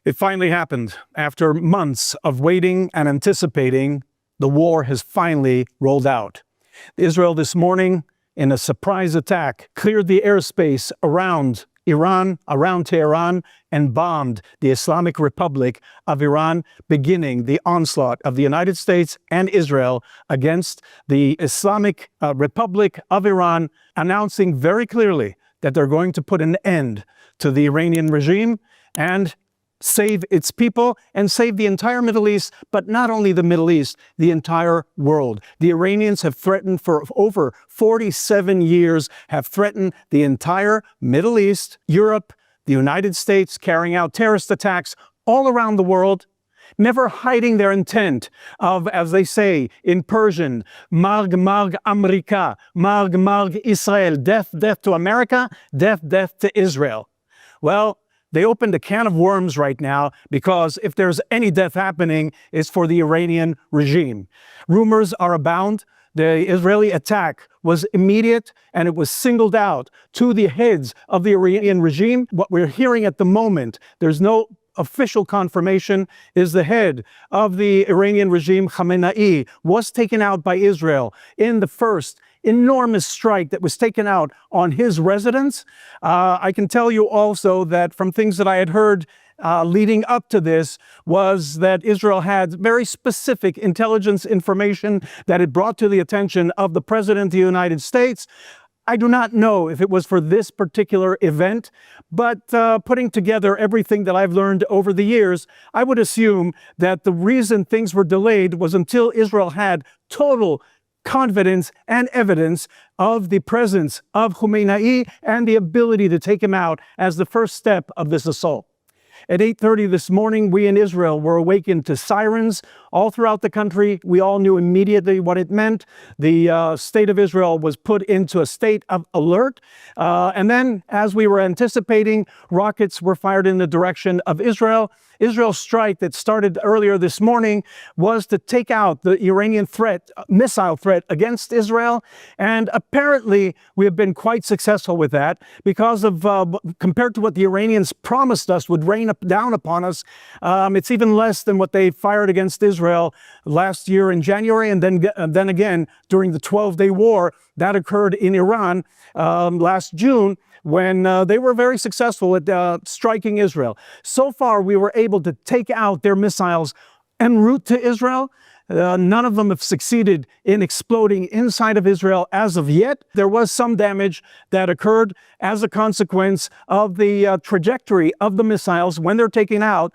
It finally happened. After months of waiting and anticipating, the war has finally rolled out. Israel this morning, in a surprise attack, cleared the airspace around Iran, around Tehran, and bombed the Islamic Republic of Iran, beginning the onslaught of the United States and Israel against the Islamic Republic of Iran, announcing very clearly that they're going to put an end to the Iranian regime and save its people and save the entire Middle East, but not only the Middle East, the entire world. The Iranians have threatened for over 47 years, have threatened the entire Middle East, Europe, the United States, carrying out terrorist attacks all around the world, never hiding their intent of, as they say in Persian, Marg Marg Amerika, Marg Marg Israel, death, death to America, death, death to Israel. Well, they opened a can of worms right now, because if there's any death happening, it's for the Iranian regime. Rumors are abound. The Israeli attack was immediate, and it was singled out to the heads of the Iranian regime. What we're hearing at the moment, there's no official confirmation, is the head of the Iranian regime, Khamenei, was taken out by Israel in the first enormous strike that was taken out on his residence. I can tell you also that from things that I had heard leading up to this, was that Israel had very specific intelligence information that it brought to the attention of the President of the United States. I do not know if it was for this particular event, but putting together everything that I've learned over the years, I would assume that the reason things were delayed was until Israel had total confidence and evidence of the presence of Khamenei and the ability to take him out as the first step of this assault. At 8:30 this morning, we in Israel were awakened to sirens all throughout the country. We all knew immediately what it meant. The state of Israel was put into a state of alert. And then, as we were anticipating, rockets were fired in the direction of Israel. Israel's strike that started earlier this morning was to take out the Iranian threat, missile threat against Israel. And apparently, we have been quite successful with that, because of, compared to what the Iranians promised us would rain down upon us, it's even less than what they fired against Israel last year in January, and then again during the 12-day war that occurred in Iran last June, when they were very successful at striking Israel. So far, we were able to take out their missiles en route to Israel. None of them have succeeded in exploding inside of Israel as of yet. There was some damage that occurred as a consequence of the trajectory of the missiles. When they're taken out,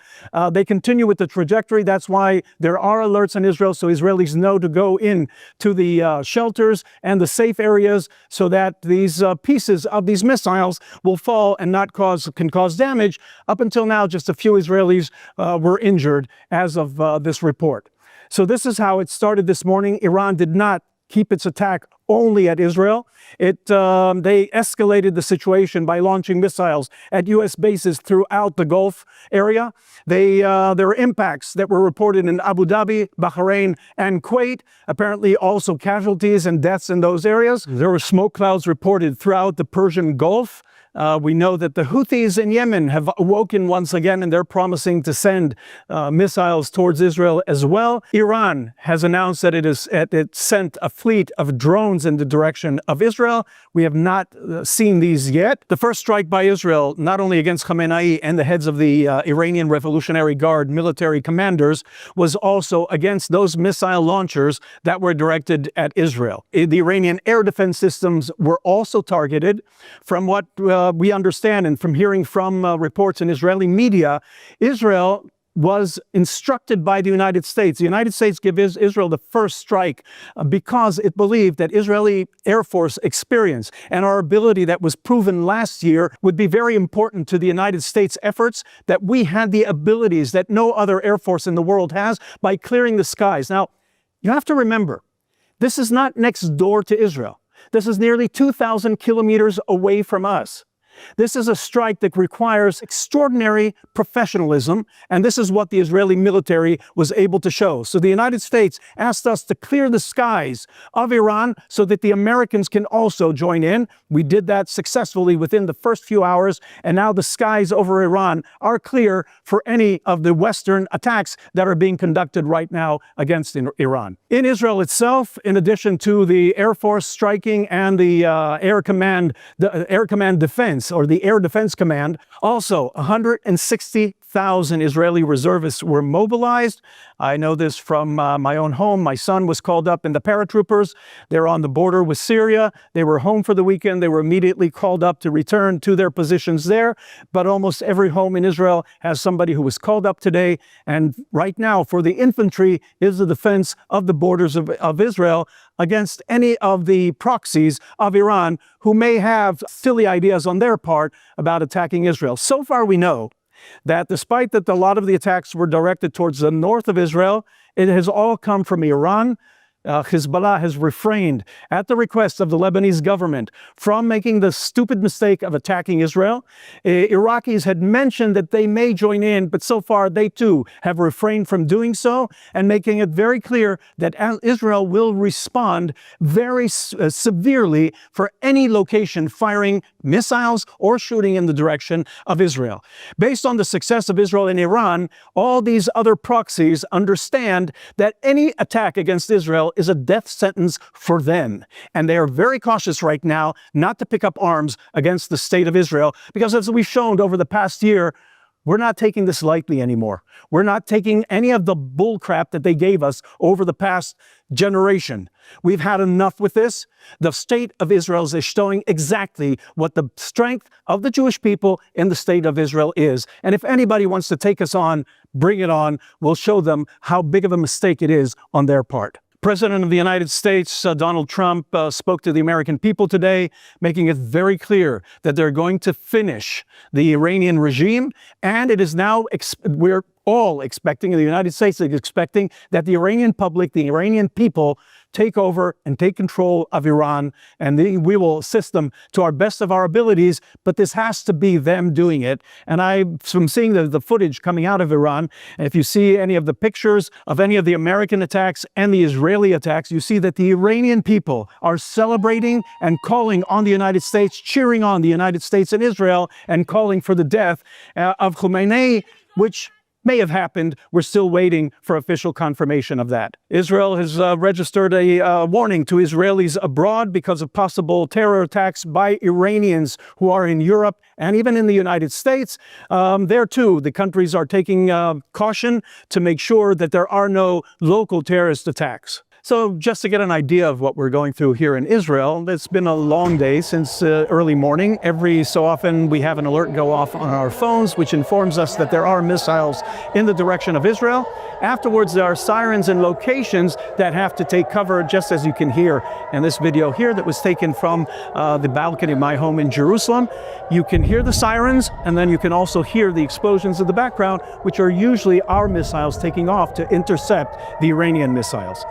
they continue with the trajectory. That's why there are alerts in Israel, so Israelis know to go in to the shelters and the safe areas, so that these pieces of these missiles will fall and can cause damage. Up until now, just a few Israelis were injured as of this report. So this is how it started this morning. Iran did not keep its attack only at Israel. They escalated the situation by launching missiles at U.S. bases throughout the Gulf area. There were impacts that were reported in Abu Dhabi, Bahrain, and Kuwait. Apparently also casualties and deaths in those areas. There were smoke clouds reported throughout the Persian Gulf. We know that the Houthis in Yemen have awoken once again, and they're promising to send missiles towards Israel as well. Iran has announced that it sent a fleet of drones in the direction of Israel. We have not seen these yet. The first strike by Israel, not only against Khamenei and the heads of the Iranian Revolutionary Guard military commanders, was also against those missile launchers that were directed at Israel. The Iranian air defense systems were also targeted. From what we understand, and from hearing from reports in Israeli media, Israel was instructed by the United States. The United States gave Israel the first strike because it believed that Israeli Air Force experience and our ability that was proven last year would be very important to the United States efforts, that we had the abilities that no other Air Force in the world has by clearing the skies. Now, you have to remember, this is not next door to Israel. This is nearly 2,000 kilometers away from us. This is a strike that requires extraordinary professionalism, and this is what the Israeli military was able to show. So the United States asked us to clear the skies of Iran so that the Americans can also join in. We did that successfully within the first few hours, and now the skies over Iran are clear for any of the Western attacks that are being conducted right now against Iran. In Israel itself, in addition to the Air Force striking and the Air Command Defense, or the Air Defense Command, also 160,000 Israeli reservists were mobilized. I know this from my own home. My son was called up in the paratroopers. They're on the border with Syria. They were home for the weekend. They were immediately called up to return to their positions there. But almost every home in Israel has somebody who was called up today. And right now, for the infantry, is the defense of the borders of Israel against any of the proxies of Iran who may have silly ideas on their part about attacking Israel. So far, we know that despite that a lot of the attacks were directed towards the north of Israel, it has all come from Iran. Hezbollah has refrained at the request of the Lebanese government from making the stupid mistake of attacking Israel. Iraqis had mentioned that they may join in, but so far they too have refrained from doing so, and making it very clear that Israel will respond very severely for any location firing missiles or shooting in the direction of Israel. Based on the success of Israel and Iran, all these other proxies understand that any attack against Israel is a death sentence for them. And they are very cautious right now not to pick up arms against the state of Israel, because as we've shown over the past year, we're not taking this lightly anymore. We're not taking any of the bull crap that they gave us over the past generation. We've had enough with this. The state of Israel is showing exactly what the strength of the Jewish people in the state of Israel is. And if anybody wants to take us on, bring it on. We'll show them how big of a mistake it is on their part. President of the United States, Donald Trump, spoke to the American people today, making it very clear that they're going to finish the Iranian regime. And it is now, we're all expecting, the United States is expecting, that the Iranian public, the Iranian people, take over and take control of Iran, and we will assist them to our best of our abilities, but this has to be them doing it. And from seeing the footage coming out of Iran, and if you see any of the pictures of any of the American attacks and the Israeli attacks, you see that the Iranian people are celebrating and calling on the United States, cheering on the United States and Israel, and calling for the death of Khamenei, which may have happened. We're still waiting for official confirmation of that. Israel has registered a warning to Israelis abroad because of possible terror attacks by Iranians who are in Europe and even in the United States. There too, the countries are taking caution to make sure that there are no local terrorist attacks. So just to get an idea of what we're going through here in Israel, it's been a long day since early morning. Every so often we have an alert go off on our phones, which informs us that there are missiles in the direction of Israel. Afterwards, there are sirens and locations that have to take cover, just as you can hear in this video here that was taken from the balcony of my home in Jerusalem. You can hear the sirens, and then you can also hear the explosions in the background, which are usually our missiles taking off to intercept the Iranian missiles.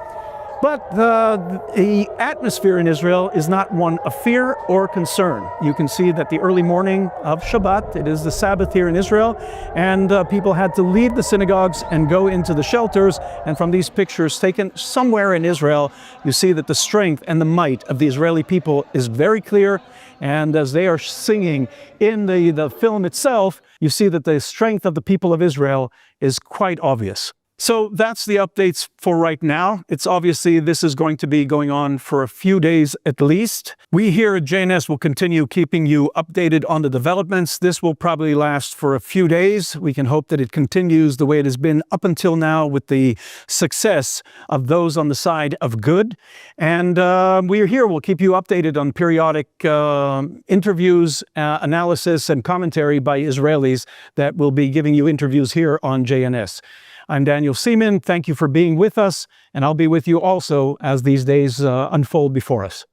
But the atmosphere in Israel is not one of fear or concern. You can see that the early morning of Shabbat, it is the Sabbath here in Israel, and people had to leave the synagogues and go into the shelters. And from these pictures taken somewhere in Israel, you see that the strength and the might of the Israeli people is very clear. And as they are singing in the film itself, you see that the strength of the people of Israel is quite obvious. So that's the updates for right now. It's obviously this is going to be going on for a few days at least. We here at JNS will continue keeping you updated on the developments. This will probably last for a few days. We can hope that it continues the way it has been up until now with the success of those on the side of good. And we're here. We'll keep you updated on periodic interviews, analysis, and commentary by Israelis that will be giving you interviews here on JNS. I'm Daniel Seaman. Thank you for being with us, and I'll be with you also as these days unfold before us.